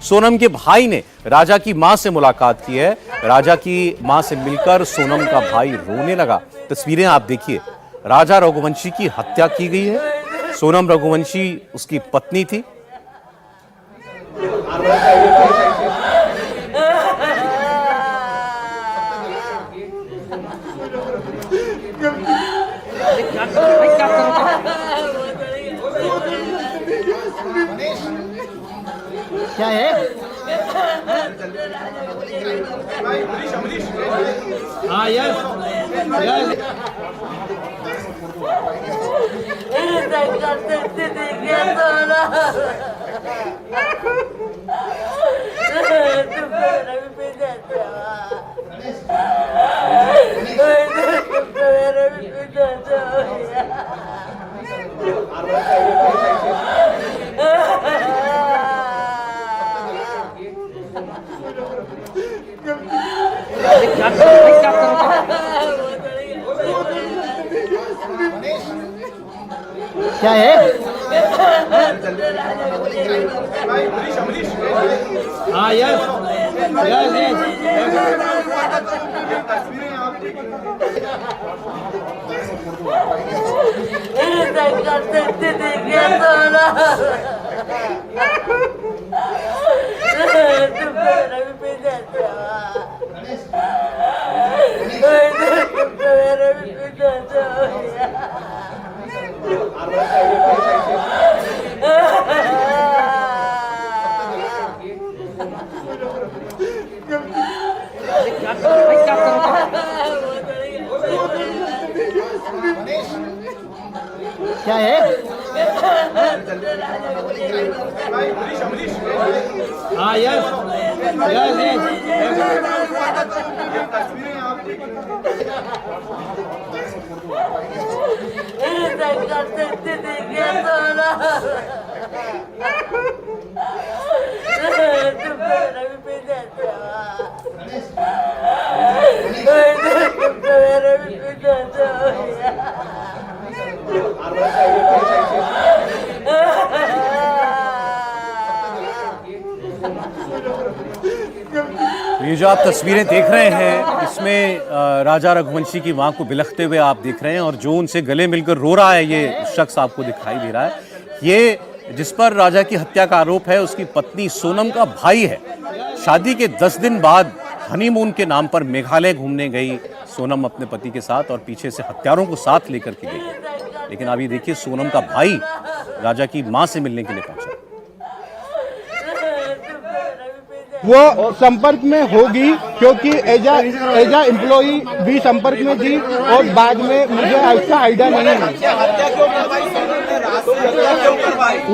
सोनम के भाई ने राजा की मां से मुलाकात की है। राजा की मां से मिलकर सोनम का भाई रोने लगा। तस्वीरें आप देखिए, राजा रघुवंशी की हत्या की गई है। सोनम रघुवंशी उसकी पत्नी थी। क्या है? हाँ यस यस क्या है? हाँ यस यस क्या है? हाँ यस ये जो आप तस्वीरें देख रहे हैं, इसमें राजा रघुवंशी की मां को बिलखते हुए आप देख रहे हैं और जो उनसे गले मिलकर रो रहा है ये शख्स आपको दिखाई दे रहा है। ये जिस पर राजा की हत्या का आरोप है उसकी पत्नी सोनम का भाई है। शादी के 10 दिन बाद हनीमून के नाम पर मेघालय घूमने गई सोनम अपने पति के साथ और पीछे से हत्यारों को साथ लेकर के गई। लेकिन अभी देखिए, सोनम का भाई राजा की मां से मिलने के लिए पहुंचा। वो संपर्क में होगी क्योंकि एजा एम्प्लॉई भी संपर्क में थी और बाद में मुझे ऐसा आइडिया नहीं है।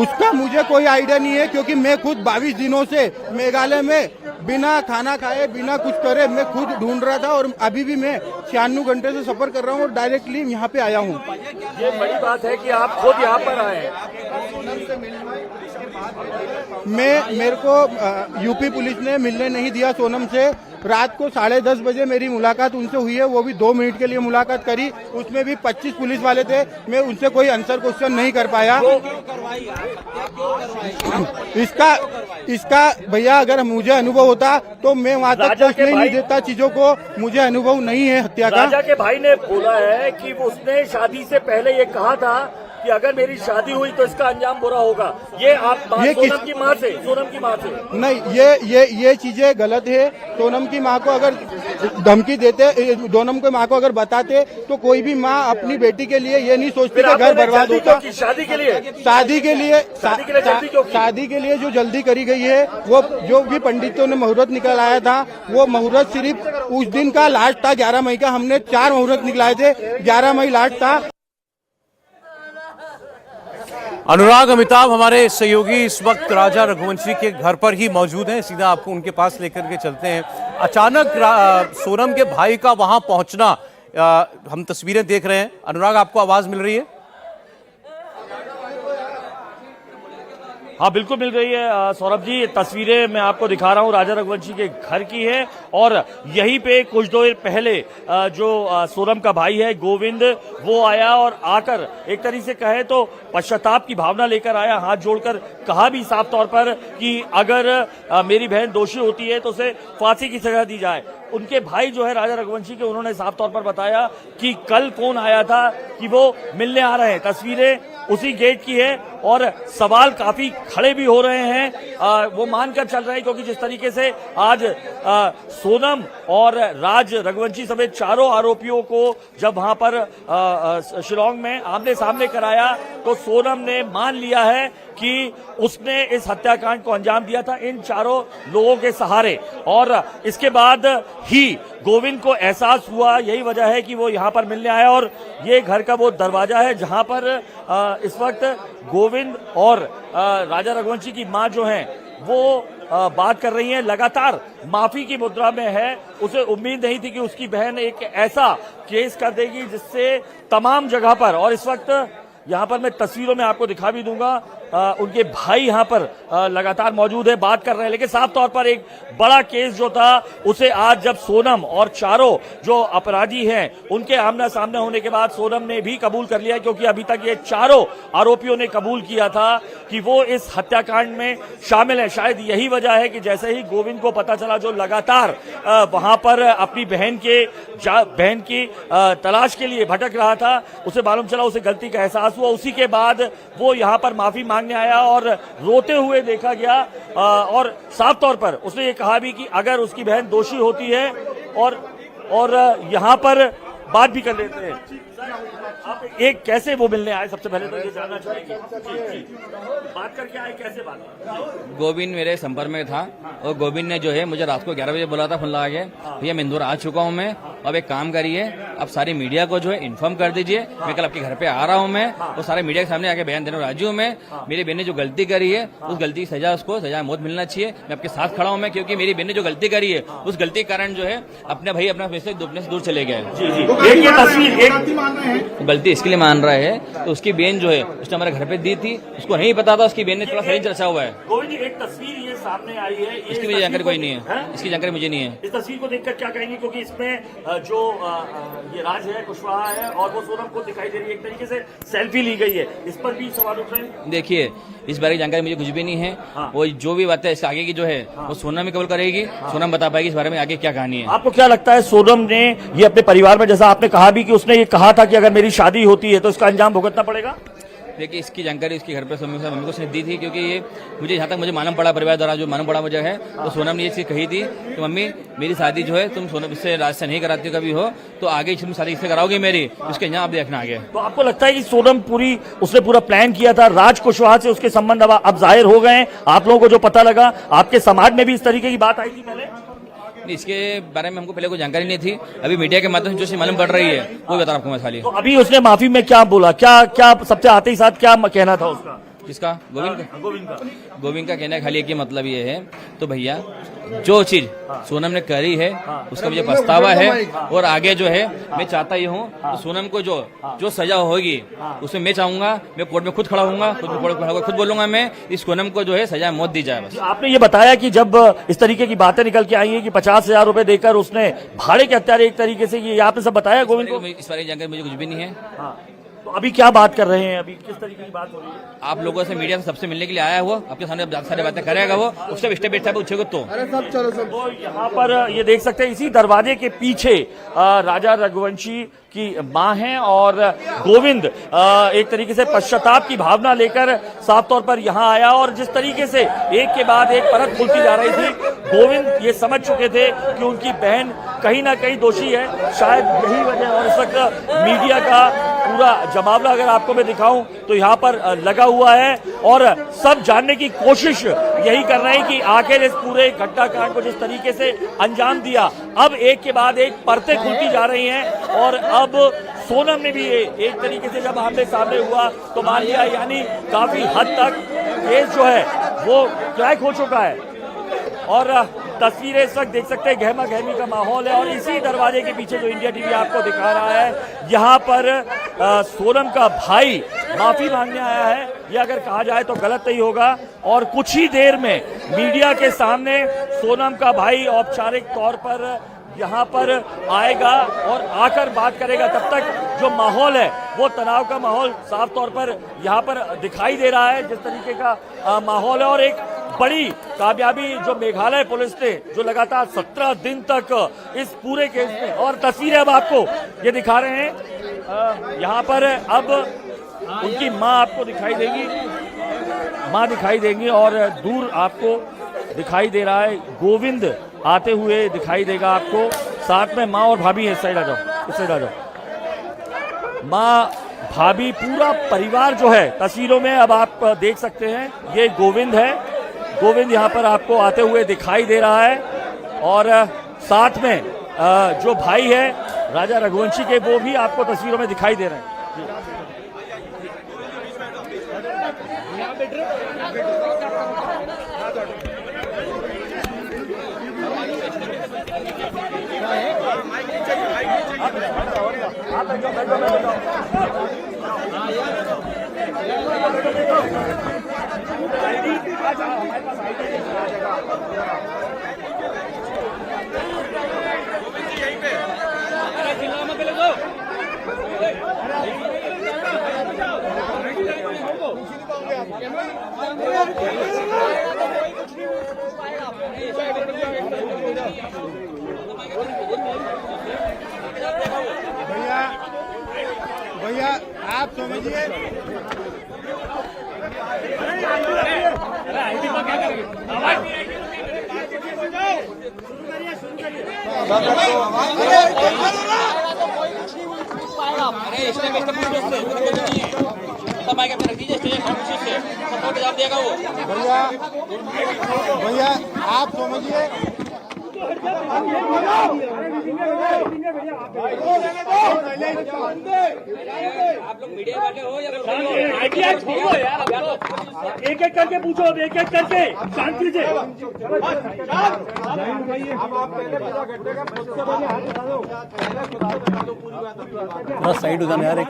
उसका मुझे कोई आइडिया नहीं है क्योंकि मैं खुद 22 दिनों से मेघालय में बिना खाना खाए बिना कुछ करे मैं खुद ढूंढ रहा था और अभी भी मैं 96 घंटे से सफर कर रहा हूँ और डायरेक्टली यहाँ पे आया हूँ। ये बड़ी बात है कि आप खुद यहाँ पर आए। मेरे को यूपी पुलिस ने मिलने नहीं दिया सोनम से। रात को 10:30 बजे मेरी मुलाकात उनसे हुई है, वो भी 2 मिनट के लिए मुलाकात करी। उसमें भी 25 पुलिस वाले थे, मैं उनसे कोई आंसर क्वेश्चन नहीं कर पाया। इसका भैया अगर मुझे अनुभव होता तो मैं वहाँ तक पहुँचने नहीं देता चीजों को। मुझे अनुभव नहीं है हत्या का। राजा के भाई ने बोला है कि उसने शादी से पहले ये कहा था कि अगर मेरी शादी हुई तो इसका अंजाम बुरा होगा। ये आप सोनम की मां से नहीं, ये चीजें गलत है। सोनम की मां को अगर धमकी देते, सोनम की मां को अगर बताते तो कोई भी मां अपनी बेटी के लिए ये नहीं सोचती कि घर बर्बाद होता। शादी के लिए जो जल्दी करी गई है, वो जो भी पंडितों ने मुहूर्त निकलाया था वो मुहूर्त सिर्फ उस दिन का लास्ट था 11 मई का। हमने 4 मुहूर्त निकलाए थे, 11 मई लास्ट था। अनुराग अमिताभ हमारे सहयोगी इस वक्त राजा रघुवंशी के घर पर ही मौजूद हैं। सीधा आपको उनके पास लेकर के चलते हैं। अचानक सोनम के भाई का वहां पहुंचना, हम तस्वीरें देख रहे हैं। अनुराग, आपको आवाज मिल रही है? हाँ बिल्कुल मिल रही है सौरभ जी। तस्वीरें मैं आपको दिखा रहा हूँ राजा रघुवंशी के घर की है और यहीं पे कुछ देर पहले जो सोनम का भाई है गोविंद वो आया और आकर एक तरीके से कहे तो पश्चाताप की भावना लेकर आया, हाथ जोड़कर कहा भी साफ तौर पर कि अगर मेरी बहन दोषी होती है तो उसे फांसी की सजा दी जाए। उनके भाई जो है राजा रघुवंशी के, उन्होंने साफ तौर पर बताया कि कल फोन आया था कि वो मिलने आ रहे हैं। तस्वीरें उसी गेट की है और सवाल काफी खड़े भी हो रहे हैं, वो मानकर चल रहे हैं क्योंकि जिस तरीके से आज सोनम और राज रघुवंशी समेत चारों आरोपियों को जब वहां पर शिलांग में आमने सामने कराया तो सोनम ने मान लिया है कि उसने इस हत्याकांड को अंजाम दिया था इन चारों लोगों के सहारे। और इसके बाद ही गोविंद को एहसास हुआ, यही वजह है कि वो यहाँ पर मिलने आया और ये घर का वो दरवाजा है जहाँ पर इस वक्त गोविंद और राजा रघुवंशी की मां जो है वो बात कर रही हैं, लगातार माफी की मुद्रा में है। उसे उम्मीद नहीं थी कि उसकी बहन एक ऐसा केस कर देगी जिससे तमाम जगह पर, और इस वक्त यहाँ पर मैं तस्वीरों में आपको दिखा भी दूंगा, उनके भाई यहाँ पर लगातार मौजूद है, बात कर रहे हैं। लेकिन साफ तौर पर एक बड़ा केस जो था उसे आज जब सोनम और चारों जो अपराधी हैं उनके आमना सामने होने के बाद सोनम ने भी कबूल कर लिया, क्योंकि अभी तक ये चारों आरोपियों ने कबूल किया था कि वो इस हत्याकांड में शामिल है। शायद यही वजह है कि जैसे ही गोविंद को पता चला, जो लगातार वहां पर अपनी बहन की तलाश के लिए भटक रहा था, उसे मालूम चला, उसे गलती का एहसास हुआ, उसी के बाद वो यहाँ पर माफी मांगने आया और रोते हुए देखा गया। और साफ तौर पर उसने ये कहा भी कि अगर उसकी बहन दोषी होती है और यहाँ पर बात भी कर लेते हैं। आप एक कैसे वो मिलने आए, सबसे पहले तो ये जानना चाहेंगे। बात करके आए, कैसे बात? गोविंद मेरे संपर्क में था और गोविंद ने जो है मुझे रात को 11 बजे बोला था फोन लगा के, भैया मैं इंदौर आ चुका हूँ मैं, अब एक काम करिए आप सारी मीडिया को जो है इन्फॉर्म कर दीजिए, मैं कल आपके घर पे आ रहा हूँ मैं, और सारे मीडिया के सामने आके बयान देने राजी हूँ मैं। मेरी बहन ने जो गलती करी है उस गलती की सजा, उसको सजा मौत मिलना चाहिए। मैं आपके साथ खड़ा हूँ मैं, क्योंकि मेरी बहन ने जो गलती करी है उस गलती के कारण जो है अपने भाई अपना वैसे से दूर चले गए। गलती इसके लिए मान रहा है तो उसकी बहन जो है उसने हमारे घर पे दी थी, उसको नहीं पता था, उसकी बहन ने थोड़ा सही रचा हुआ है। गोविंद जी, एक तस्वीर ये सामने आई है, इसकी मुझे जानकारी कोई नहीं है, इसकी जानकारी मुझे नहीं है। इस तस्वीर को देखकर क्या कहेंगे, क्योंकि इसमें जो ये राज है, कुशवाहा है और वो सोनम को दिखाई दे रही है, एक तरीके से सेल्फी ली गई है, इस पर भी सवाल उठ रहे हैं। देखिए इस बारे की जानकारी मुझे कुछ भी नहीं है, वो जो भी बात है इसके आगे की जो है वो सोनम ही कबूल करेगी, सोनम बता पाएगी इस बारे में आगे क्या कहानी है। आपको क्या लगता है सोनम ने ये अपने परिवार में, जैसा आपने कहा भी कि उसने ये कहा था कि अगर मेरी शादी होती है तो इसका अंजाम भुगतना पड़ेगा? देखिए इसकी जानकारी इसके घर पे मम्मी को उसने दी थी, क्योंकि ये मुझे जहाँ तक मुझे मालूम पड़ा, परिवार द्वारा जो मालूम पड़ा मुझे है, तो सोनम ने ये चीज कही थी कि मम्मी मेरी शादी जो है तुम सोनम इससे राज से नहीं कराती हो कभी हो, तो आगे तुम शादी इससे कराओगे मेरी, उसके यहाँ आप देखना आगे। तो आपको लगता है कि सोनम उसने पूरा प्लान किया था, राज कुशवाहा से उसके संबंध अब जाहिर हो गए, आप लोगों को जो पता लगा, आपके समाज में भी इस तरीके की बात आई थी पहले? इसके बारे में हमको पहले कोई जानकारी नहीं थी, अभी मीडिया के माध्यम से जो मालूम पड़ रही है वो बता रहा आपको मैं खाली। तो अभी उसने माफी में क्या बोला, क्या सबसे आते ही साथ क्या कहना था उसका? किसका? गोविंद का कहना खाली एक ही मतलब ये है, तो भैया जो चीज सोनम ने करी है उसका मुझे पछतावा है, और आगे जो है मैं चाहता ही हूँ तो सोनम को जो सजा होगी उसमें मैं चाहूंगा, मैं कोर्ट में खुद खड़ा होऊंगा, खुद बोलूंगा मैं, इस सोनम को जो है सजा मौत दी जाए बस। आपने ये बताया कि जब इस तरीके की बातें निकल के आई है कि 50,000 रुपए देकर उसने भाड़े के हत्यारे एक तरीके से, ये आपने सब बताया गोविंद को? इस बारे की जानकारी मुझे कुछ भी नहीं है। तो अभी क्या बात कर रहे हैं, अभी किस तरीके की बात हो रही है? आप लोगों से मीडिया से सबसे मिलने के लिए आया है, वो आपके सामने सारी बातें करेगा, वो उससे स्टेप बाय स्टेप पूछेगा। तो तो यहाँ पर ये देख सकते हैं इसी दरवाजे के पीछे राजा रघुवंशी की मां है और गोविंद एक तरीके से पश्चाताप की भावना लेकर साफ तौर पर यहाँ आया, और जिस तरीके से एक के बाद एक परत खुलती जा रही थी, गोविंद ये समझ चुके थे कि उनकी बहन कहीं ना कहीं दोषी है, शायद यही वजह। और इस वक्त मीडिया का पूरा जमावड़ा अगर आपको मैं दिखाऊं तो यहाँ पर लगा हुआ है और सब जानने की कोशिश यही कर रहे हैं कि आखिर इस पूरे घटनाकांड को जिस तरीके से अंजाम दिया, अब एक के बाद एक परतें खुलती जा रही हैं, और अब सोनम ने भी एक तरीके से जब आमने सामने हुआ तो मान लिया, यानी काफी हद तक केस जो है वो क्रैक हो चुका है। और तस्वीरें इस वक्त देख सकते हैं, गहमा गहमी का माहौल है, और इसी दरवाजे के पीछे जो इंडिया टीवी आपको दिखा रहा है, यहाँ पर सोनम का भाई माफी मांगने आया है, ये अगर कहा जाए तो गलत नहीं होगा। और कुछ ही देर में मीडिया के सामने सोनम का भाई औपचारिक तौर पर यहाँ पर आएगा और आकर बात करेगा। तब तक जो माहौल है वो तनाव का माहौल साफ तौर पर यहाँ पर दिखाई दे रहा है, जिस तरीके का माहौल है। और एक बड़ी कामयाबी जो मेघालय पुलिस ने जो लगातार 17 दिन तक इस पूरे केस में, और तस्वीरें अब आपको ये दिखा रहे हैं यहाँ पर। अब उनकी माँ आपको दिखाई देगी, माँ दिखाई देंगी और दूर आपको दिखाई दे रहा है गोविंद आते हुए दिखाई देगा आपको। साथ में माँ और भाभी है, इस साइड आ जाओ, इस साइड आ जाओ। माँ, भाभी, पूरा परिवार जो है तस्वीरों में अब आप देख सकते हैं। ये गोविंद है, गोविंद यहाँ पर आपको आते हुए दिखाई दे रहा है। और साथ में जो भाई है राजा रघुवंशी के, वो भी आपको तस्वीरों में दिखाई दे रहे हैं। भैया आप समझिए, भैया आप समझिए, आप लोग मीडिया वाले हो या एक एक करके पूछो, अब एक एक करके शांत कीजिए। थोड़ा साइड हो जाना यार। एक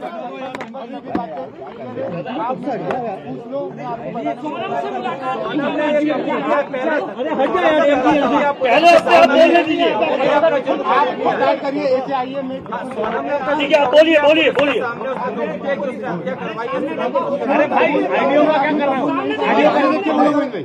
ठीक है, आप बोलिए बोलिए बोलिए। अरे भाई वीडियो का क्या कर रहा हूँ?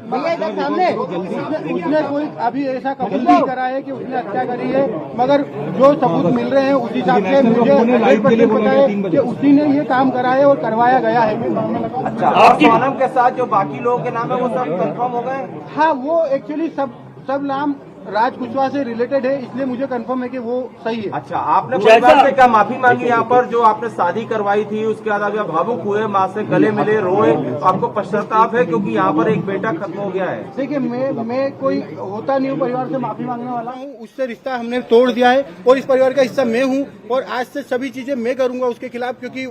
भैया सामने उसने कोई अभी ऐसा कबूल नहीं करा है कि उसने हत्या करी है, मगर जो सबूत मिल रहे हैं उस हिसाब से मुझे 100% पता है कि उसी ने ये काम करा है और करवाया गया है। अच्छा, और सोनम के साथ जो बाकी लोगों के नाम है वो सब कंफर्म हो गए? हाँ, वो एक्चुअली सब नाम राज कुशवाहा से रिलेटेड है, इसलिए मुझे कंफर्म है कि वो सही है। अच्छा, आपने परिवार से क्या माफी मांगी यहाँ पर? जो आपने शादी करवाई थी उसके बाद आप भावुक हुए, माँ से गले मिले, रोए, आपको पश्चाताप है क्योंकि यहाँ पर एक बेटा खत्म हो गया है? देखिए, मैं कोई होता नहीं हूँ परिवार से माफी मांगने वाला हूँ, उससे रिश्ता हमने तोड़ दिया है और इस परिवार का हिस्सा मैं हूँ और आज से सभी चीजें मैं करूंगा उसके खिलाफ, क्योंकि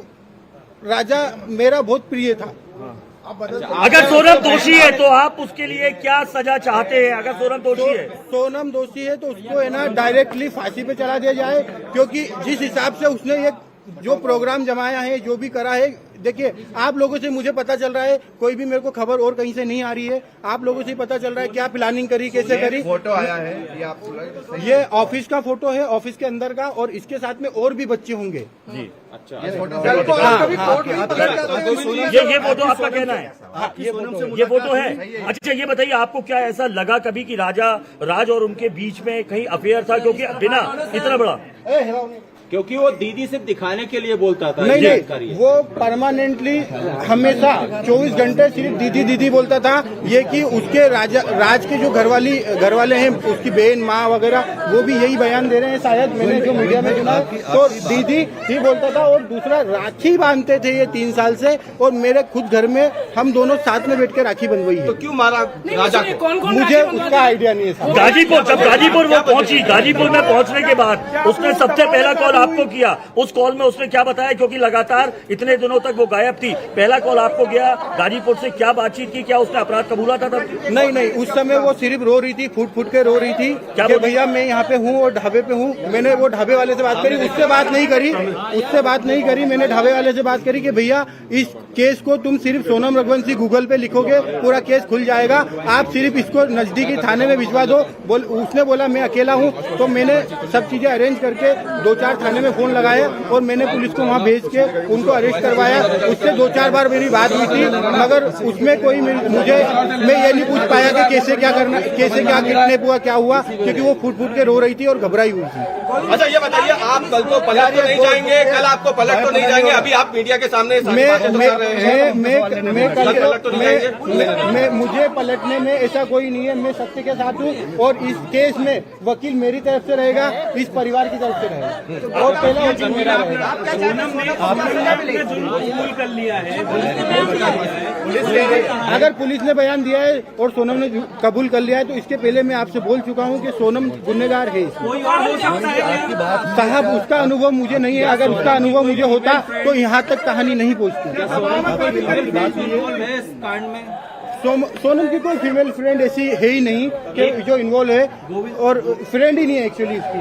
राजा मेरा बहुत प्रिय था। अगर सोनम दोषी है तो आप उसके लिए क्या सजा चाहते हैं? अगर सोनम दोषी है, सोनम दोषी है तो उसको है ना डायरेक्टली फांसी पे चढ़ा दिया जाए, क्योंकि जिस हिसाब से उसने ये जो प्रोग्राम जमाया है, जो भी करा है, देखिए आप लोगों से मुझे पता चल रहा है, कोई भी मेरे को खबर और कहीं से नहीं आ रही है, आप लोगों से पता चल रहा है क्या प्लानिंग करी, कैसे करी। फोटो आया है ये आपको? ये ऑफिस का फोटो है, ऑफिस के अंदर का, और इसके साथ में और भी बच्चे होंगे जी। अच्छा, ये फोटो आपका कहना है? ये फोटो है। अच्छा, ये बताइए आपको क्या ऐसा लगा कभी कि राज और उनके बीच में कहीं अफेयर था? क्योंकि बिना इतना बड़ा, क्योंकि वो दीदी सिर्फ दिखाने के लिए बोलता था। नहीं, वो परमानेंटली हमेशा 24 घंटे सिर्फ दीदी दीदी बोलता था। ये कि उसके राज के जो घर वाले हैं, उसकी बहन, माँ वगैरह, वो भी यही बयान दे रहे हैं, शायद मैंने जो मीडिया में सुना, तो दीदी ही बोलता था। और दूसरा, राखी बांधते थे ये 3 साल से, और मेरे खुद घर में हम दोनों साथ में बैठ के राखी बंधवाई है। तो क्यों मारा राजा को? मुझे उसका आइडिया नहीं है। गाजीपुर, जब गाजीपुर वो पहुंची, गाजीपुर में पहुंचने के बाद उसने सबसे पहला कॉल आपको किया, उस कॉल में उसने क्या बताया? क्योंकि लगातार इतने दिनों तक वो गायब थी। पहला कॉल आपको गया गाजीपुर से, क्या बातचीत की? क्या उसने अपराध कबूला था तब? नहीं, उस समय वो सिर्फ रो रही थी, फूट के रो रही थी कि भैया मैं यहाँ पे हूँ और ढाबे पे हूँ। मैंने वो ढाबे वाले से बात करी, उससे बात नहीं करी। मैंने ढाबे वाले से बात करी कि भैया इस केस को तुम सिर्फ सोनम रघुवंशी गूगल पे लिखोगे, पूरा केस खुल जाएगा, आप सिर्फ इसको नजदीकी थाने में भिजवा दो। उसने बोला मैं अकेला हूँ, तो मैंने सब चीजें अरेंज करके 2-4 थाने में फोन लगाया और मैंने पुलिस को वहाँ भेज के उनको अरेस्ट करवाया। उससे 2-4 बार मेरी बात हुई थी, मगर उसमें कोई मैं ये नहीं पूछ पाया कि कैसे क्या किडनैप हुआ, क्या हुआ, क्योंकि वो फूट के रो रही थी और घबराई हुई थी। अच्छा ये बताइए, आप कल तो पलट तो नहीं जाएंगे, कल आपको पलट तो नहीं जाएंगे, अभी आप मीडिया के सामने मुझे पलटने में ऐसा कोई नहीं है। मैं सत्य के साथ हूँ और इस केस में वकील मेरी तरफ से रहेगा, इस परिवार की तरफ से रहेगा और पहला वकील मेरा रहेगा। अगर पुलिस ने बयान दिया है और सोनम ने कबूल कर लिया है, तो इसके पहले मैं आपसे बोल चुका हूँ कि सोनम गुनहगार है। साहब उसका अनुभव मुझे नहीं है, अगर उसका अनुभव मुझे होता तो यहाँ तक कहानी नहीं पहुँचती। सोनम की कोई फीमेल फ्रेंड ऐसी है ही नहीं कि जो इन्वॉल्व है, और फ्रेंड ही नहीं है एक्चुअली इसकी।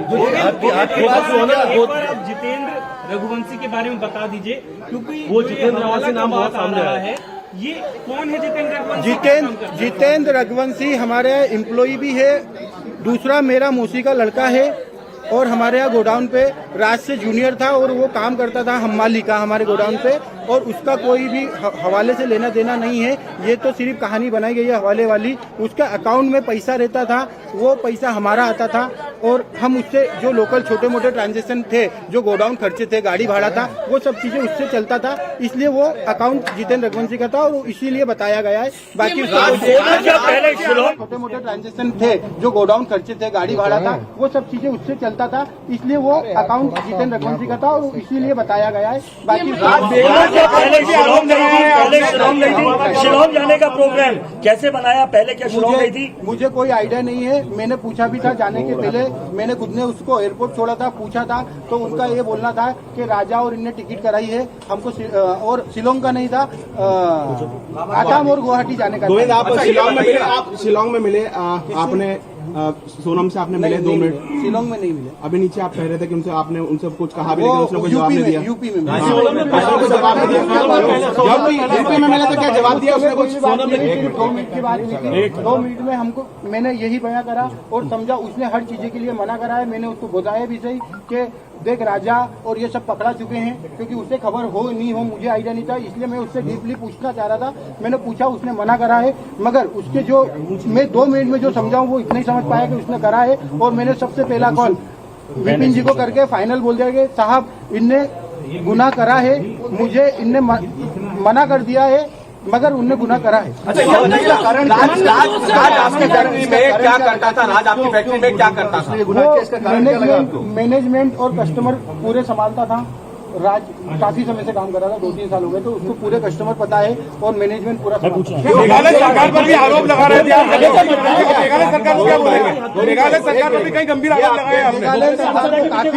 जितेंद्र रघुवंशी के बारे में बता दीजिए, क्योंकि वो जितेंद्र रघुवंशी नाम बहुत सामने आया है। ये कौन है जितेंद्र रघुवंशी? जितेंद्र रघुवंशी हमारे एम्प्लॉय भी है, दूसरा मेरा मौसी का लड़का है और हमारे यहाँ गोडाउन पे राज से जूनियर था और वो काम करता था हमाली का हमारे गोडाउन पे, और उसका कोई भी हवाले से लेना देना नहीं है। ये तो सिर्फ कहानी बनाई गई है हवाले वाली। उसका अकाउंट में पैसा रहता था, वो पैसा हमारा आता था और हम उससे जो लोकल छोटे मोटे ट्रांजेक्शन थे, जो गोडाउन खर्चे थे, गाड़ी भाड़ा था, वो सब चीजें उससे चलता था। इसलिए वो अकाउंट जितेंद्र रघुवंशी का था और इसीलिए बताया गया है। बाकी छोटे मोटे ट्रांजेक्शन थे, जो गोडाउन खर्चे थे, गाड़ी भाड़ा था, वो सब चीजें उससे चलता था, इसलिए वो अकाउंट जितेंद्र रघुवंशी का था और इसीलिए बताया गया है। बाकी शिलोंग जाने का प्रोग्राम कैसे बनाया? पहले क्या शिलोंग गई थी? मुझे कोई आइडिया नहीं है। मैंने पूछा भी था जाने के पहले, मैंने खुद ने उसको एयरपोर्ट छोड़ा था, पूछा था, तो उनका ये बोलना था कि राजा और इनने टिकट कराई है हमको, और शिलोंग का नहीं था, आसाम और गुवाहाटी जाने का। आप शिलोंग में मिले, आपने सोनम से आपने मिले 2 मिनट? शिलोंग में नहीं मिले। अभी नीचे आप कह रहे थे कि आपने उनसे कुछ कहा भी, लेकिन उसने कोई जवाब नहीं दिया। यूपी में यूपी में मिले तो क्या जवाब दिया उसने? कुछ 2 मिनट की बात हुई थी, 2 मिनट में हमको मैंने यही बयां करा और समझा। उसने हर चीजें के लिए मना करा है। मैंने उसको बताया भी सही कि देख राजा और ये सब पकड़ा चुके हैं, क्योंकि उससे खबर हो नहीं हो मुझे आइडिया नहीं था, इसलिए मैं उससे डीपली पूछना चाह रहा था। मैंने पूछा, उसने मना करा है, मगर उसके जो मैं 2 मिनट में जो समझाऊं वो इतना ही समझ पाया कि उसने करा है। और मैंने सबसे पहला कॉल विपिन जी को करके फाइनल बोल दिया कि साहब इनने गुनाह करा है, मुझे इनने मना कर दिया है, मगर उनने गुनाह करा है। अच्छा ये बताइए, राज आपकी फैक्ट्री में क्या करता था? राज आपकी फैक्ट्री में क्या करता था? वो मैनेजमेंट और कस्टमर पूरे संभालता था। राज काफी समय से काम कर रहा था, 2-3 साल हो गए, तो उसको पूरे कस्टमर पता है और मैनेजमेंट पूरा मेघालय सरकार पर भी आरोप लगा रहे थे। मेघालय सरकार को क्या बोलेंगे? मेघालय सरकार पर भी कई गंभीर आरोप लगाए हमने। मेघालय सरकार को काफी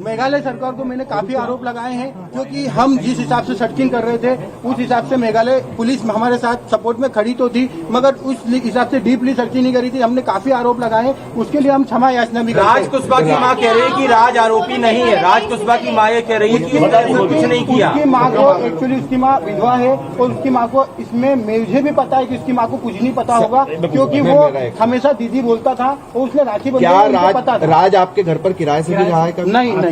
मेघालय सरकार को मैंने काफी आरोप लगाए हैं, क्योंकि हम जिस हिसाब से सर्चिंग कर रहे थे उस हिसाब से मेघालय पुलिस हमारे साथ सपोर्ट में खड़ी तो थी, मगर उस हिसाब से डीपली सर्चिंग नहीं करी थी। हमने काफी आरोप लगाए, उसके लिए हम क्षमा याचना भी करते हैं। राज कुशवाहा की मां कह रही है कि राज आरोपी नहीं है। राज कुशवाहा की मां ये कह रही है कि कुछ नहीं किया। उसकी माँ को एक्चुअली उसकी माँ विधवा है और उसकी माँ को इसमें मुझे भी पता है कि उसकी माँ को कुछ नहीं पता होगा, क्योंकि वो हमेशा दीदी बोलता था और उसने राखी बंधी। राज आपके घर पर किराए से भी रहा है? नहीं,